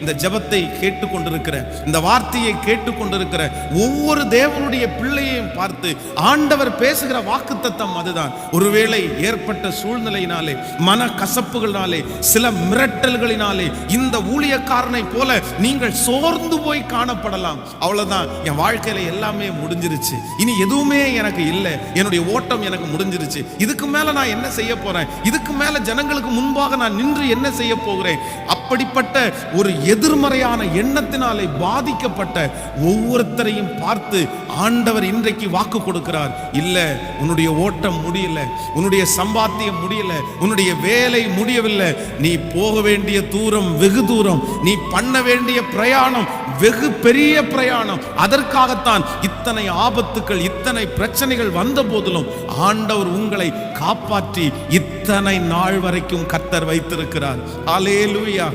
இந்த ஜெபத்தை கேட்டுக்கொண்டிருக்கிற, இந்த வார்த்தையை கேட்டுக்கொண்டிருக்கிற ஒவ்வொரு தேவனுடைய பிள்ளையையும் பார்த்து ஆண்டவர் பேசுகிற வாக்குத்தத்தம் அதுதான். ஒருவேளை ஏற்பட்ட சூழ்நிலையினாலே, மன கசப்புகளினாலே, சில மிரட்டல்களினாலே இந்த ஊழியக்காரனை போல நீங்கள் சோர்ந்து போய் காணப்படலாம். அவ்வளவுதான், என் வாழ்க்கையில எல்லாமே முடிஞ்சிருச்சு, இனி எதுவுமே எனக்கு இல்லை, என்னுடைய ஓட்டம் எனக்கு முடிஞ்சிருச்சு, இதுக்கு மேல நான் என்ன செய்ய போறேன், இதுக்கு மேல ஜனங்களுக்கு முன்பாக நான் நின்று என்ன செய்ய போகிறேன், அப்படிப்பட்ட ஒரு எதிர்மறையான எண்ணத்தினாலே பாதிக்கப்பட்ட ஒவ்வொருத்தரையும் பார்த்து ஆண்டவர் இன்றைக்கு வாக்கு கொடுக்கிறார். இல்ல, உன்னுடைய ஓட்டம் முடியல, உன்னுடைய சம்பாத்தியம் முடியல, உன்னுடைய வேலை முடியவில்லை, நீ போக வேண்டிய தூரம் வெகு தூரம், நீ பண்ண வேண்டிய பிரயாணம் வெகு பெரிய பிரயாணம். அதற்காகத்தான் இத்தனை ஆபத்துக்கள், இத்தனை பிரச்சனைகள் வந்த போதிலும் ஆண்டவர் உங்களை காப்பாற்றி இத்தனை நாள் வரைக்கும் கர்த்தர் வைத்திருக்கிறார். அல்லேலூயா.